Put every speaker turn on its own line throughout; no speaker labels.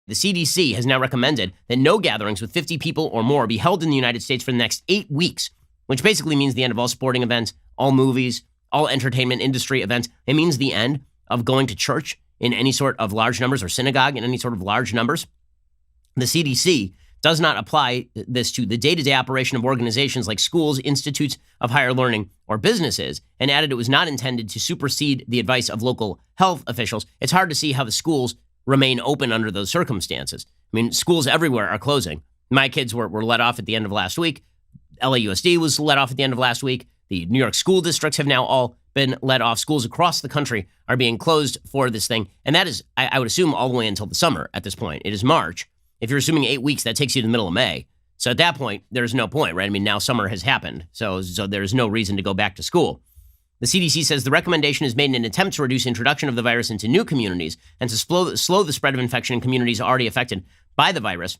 The CDC has now recommended that no gatherings with 50 people or more be held in the United States for the next 8 weeks, which basically means the end of all sporting events, all movies, all entertainment industry events. It means the end of going to church in any sort of large numbers or synagogue in any sort of large numbers. The CDC does not apply this to the day-to-day operation of organizations like schools, institutes of higher learning, or businesses, and added it was not intended to supersede the advice of local health officials. It's hard to see how the schools remain open under those circumstances. I mean, schools everywhere are closing. My kids were let off at the end of last week. LAUSD was let off at the end of last week. The New York school districts have now all been let off. Schools across the country are being closed for this thing. And that is, I would assume, all the way until the summer at this point. It is March. If you're assuming 8 weeks, that takes you to the middle of May. So at that point, there's no point, right? I mean, now summer has happened. So there's no reason to go back to school. The CDC says the recommendation is made in an attempt to reduce introduction of the virus into new communities and to slow the spread of infection in communities already affected by the virus.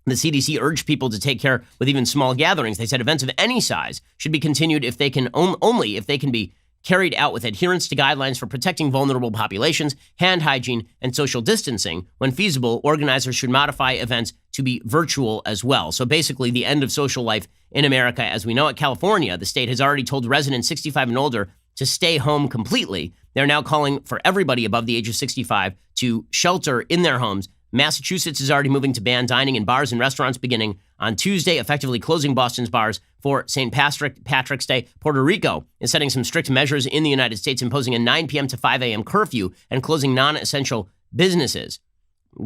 The CDC urged people to take care with even small gatherings. They said events of any size should be continued if they can only if they can be carried out with adherence to guidelines for protecting vulnerable populations, hand hygiene, and social distancing. When feasible, organizers should modify events to be virtual as well. So basically, the end of social life in America as we know it. California, the state has already told residents 65 and older to stay home completely. They're now calling for everybody above the age of 65 to shelter in their homes. Massachusetts is already moving to ban dining in bars and restaurants beginning on Tuesday, effectively closing Boston's bars for St. Patrick's Day. Puerto Rico is setting some strict measures in the United States, imposing a 9 p.m. to 5 a.m. curfew and closing non-essential businesses.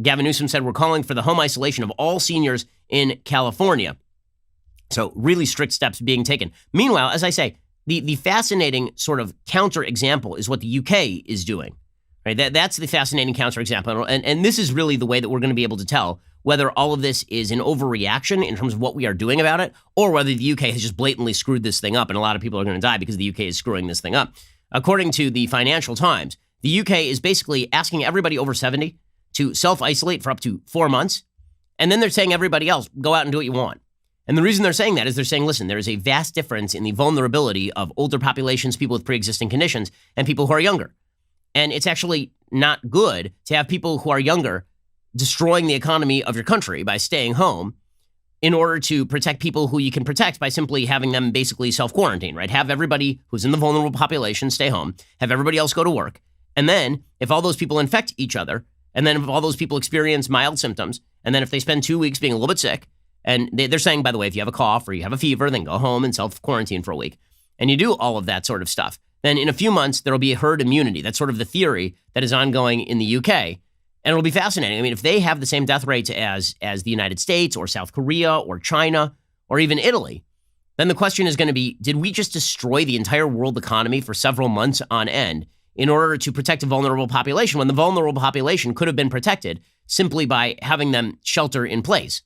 Gavin Newsom said, we're calling for the home isolation of all seniors in California. So really strict steps being taken. Meanwhile, as I say, the fascinating sort of counterexample is what the UK is doing. Right? That's the fascinating counterexample. And this is really the way that we're going to be able to tell whether all of this is an overreaction in terms of what we are doing about it, or whether the UK has just blatantly screwed this thing up and a lot of people are going to die because the UK is screwing this thing up. According to the Financial Times, the UK is basically asking everybody over 70 to self-isolate for up to 4 months. And then they're saying everybody else, go out and do what you want. And the reason they're saying that is they're saying, listen, there is a vast difference in the vulnerability of older populations, people with pre-existing conditions, and people who are younger. And it's actually not good to have people who are younger destroying the economy of your country by staying home in order to protect people who you can protect by simply having them basically self-quarantine, right? Have everybody who's in the vulnerable population stay home, have everybody else go to work. And then if all those people infect each other, and then if all those people experience mild symptoms, and then if they spend 2 weeks being a little bit sick, and they're saying, by the way, if you have a cough or you have a fever, then go home and self-quarantine for a week. And you do all of that sort of stuff. Then in a few months, there will be herd immunity. That's sort of the theory that is ongoing in the UK. And it'll be fascinating. I mean, if they have the same death rates as the United States or South Korea or China or even Italy, then the question is going to be, did we just destroy the entire world economy for several months on end in order to protect a vulnerable population when the vulnerable population could have been protected simply by having them shelter in place?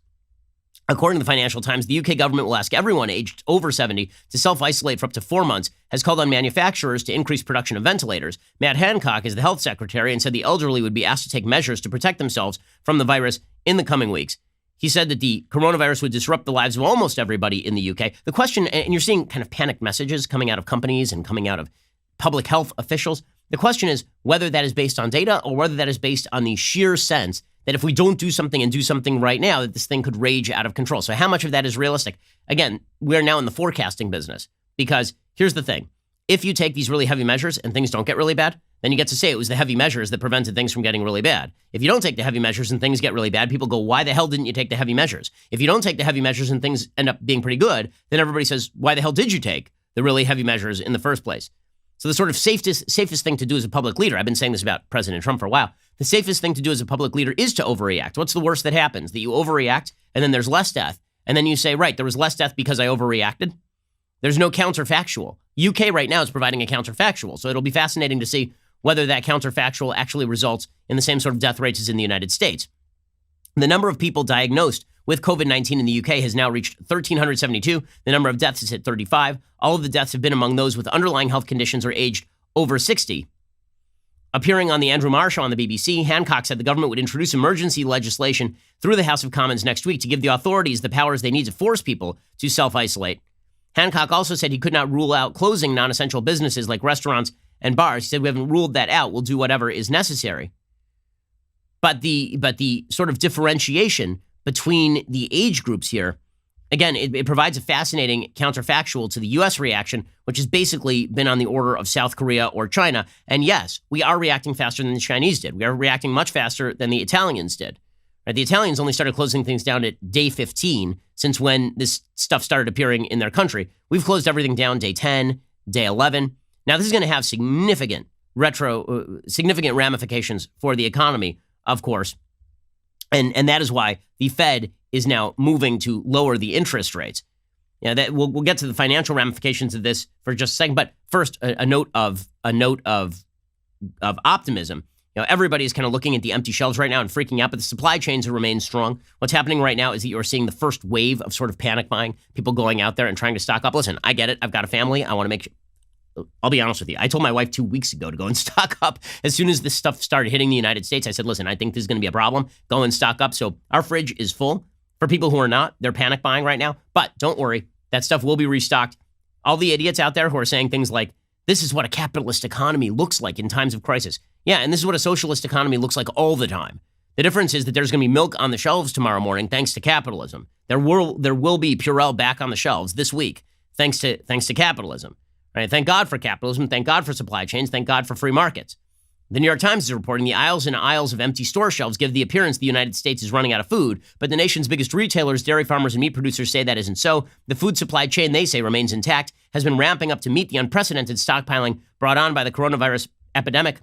According to the Financial Times, the UK government will ask everyone aged over 70 to self-isolate for up to 4 months, has called on manufacturers to increase production of ventilators. Matt Hancock is the health secretary and said the elderly would be asked to take measures to protect themselves from the virus in the coming weeks. He said that the coronavirus would disrupt the lives of almost everybody in the UK. The question, and you're seeing kind of panicked messages coming out of companies and coming out of public health officials. The question is whether that is based on data or whether that is based on the sheer sense that if we don't do something and do something right now, that this thing could rage out of control. So how much of that is realistic? Again, we're now in the forecasting business because here's the thing. If you take these really heavy measures and things don't get really bad, then you get to say it was the heavy measures that prevented things from getting really bad. If you don't take the heavy measures and things get really bad, people go, why the hell didn't you take the heavy measures? If you don't take the heavy measures and things end up being pretty good, then everybody says, why the hell did you take the really heavy measures in the first place? So the sort of safest thing to do as a public leader, I've been saying this about President Trump for a while, the safest thing to do as a public leader is to overreact. What's the worst that happens? That you overreact and then there's less death. And then you say, right, there was less death because I overreacted. There's no counterfactual. UK right now is providing a counterfactual. So it'll be fascinating to see whether that counterfactual actually results in the same sort of death rates as in the United States. The number of people diagnosed with COVID-19 in the UK has now reached 1,372. The number of deaths is at 35. All of the deaths have been among those with underlying health conditions or aged over 60. Appearing on the Andrew Marr Show on the BBC, Hancock said the government would introduce emergency legislation through the House of Commons next week to give the authorities the powers they need to force people to self-isolate. Hancock also said he could not rule out closing non-essential businesses like restaurants and bars. He said, we haven't ruled that out. We'll do whatever is necessary. But the sort of differentiation between the age groups here, again, it provides a fascinating counterfactual to the U.S. reaction, which has basically been on the order of South Korea or China. And yes, we are reacting faster than the Chinese did. We are reacting much faster than the Italians did. Right? The Italians only started closing things down at day 15 since when this stuff started appearing in their country. We've closed everything down day 10, day 11. Now, this is going to have significant ramifications for the economy, of course. And that is why the Fed is now moving to lower the interest rates. That we'll get to the financial ramifications of this for just a second. But first, a note of optimism. Everybody's kind of looking at the empty shelves right now and freaking out, but the supply chains have remained strong. What's happening right now is that you're seeing the first wave of sort of panic buying, people going out there and trying to stock up. Listen, I get it. I've got a family. I want to make sure. I'll be honest with you. I told my wife 2 weeks ago to go and stock up. As soon as this stuff started hitting the United States, I said, listen, I think this is going to be a problem. Go and stock up. So our fridge is full. For people who are not, they're panic buying right now. But don't worry, that stuff will be restocked. All the idiots out there who are saying things like, this is what a capitalist economy looks like in times of crisis. Yeah, and this is what a socialist economy looks like all the time. The difference is that there's going to be milk on the shelves tomorrow morning thanks to capitalism. There will be Purell back on the shelves this week thanks to capitalism. Right? Thank God for capitalism. Thank God for supply chains. Thank God for free markets. The New York Times is reporting the aisles and aisles of empty store shelves give the appearance the United States is running out of food, but the nation's biggest retailers, dairy farmers, and meat producers say that isn't so. The food supply chain, they say, remains intact, has been ramping up to meet the unprecedented stockpiling brought on by the coronavirus epidemic.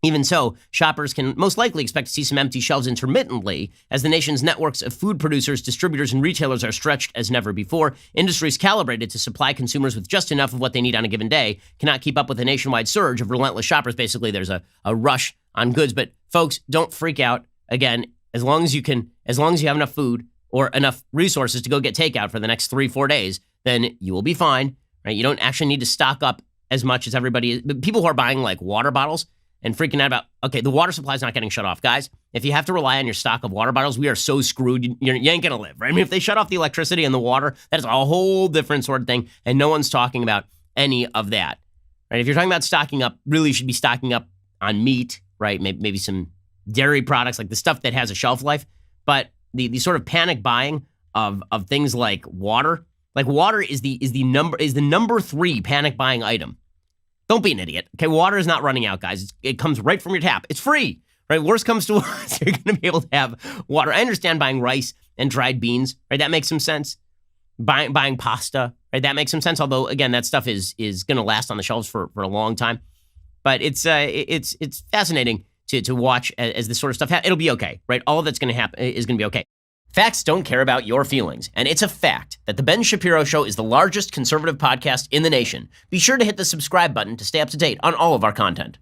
Even so, shoppers can most likely expect to see some empty shelves intermittently as the nation's networks of food producers, distributors, and retailers are stretched as never before. Industries calibrated to supply consumers with just enough of what they need on a given day cannot keep up with a nationwide surge of relentless shoppers. Basically, there's a rush on goods. But folks, don't freak out. Again, as long as you have enough food or enough resources to go get takeout for the next 3-4 days, then you will be fine. Right? You don't actually need to stock up as much as everybody is. People who are buying like water bottles and freaking out about, okay, the water supply is not getting shut off. Guys, if you have to rely on your stock of water bottles, we are so screwed, you ain't going to live, right? I mean, if they shut off the electricity and the water, that is a whole different sort of thing, and no one's talking about any of that, right? If you're talking about stocking up, really you should be stocking up on meat, right? Maybe some dairy products, like the stuff that has a shelf life, but the sort of panic buying of things like water is the number 3 panic buying item. Don't be an idiot. Okay, water is not running out, guys. It comes right from your tap. It's free, right? Worst comes to worst, you're going to be able to have water. I understand buying rice and dried beans, right? That makes some sense. Buying pasta, right? That makes some sense. Although, again, that stuff is going to last on the shelves for a long time. But it's fascinating to watch as this sort of stuff happens. It'll be okay, right? All that's going to happen is going to be okay. Facts don't care about your feelings, and it's a fact that The Ben Shapiro Show is the largest conservative podcast in the nation. Be sure to hit the subscribe button to stay up to date on all of our content.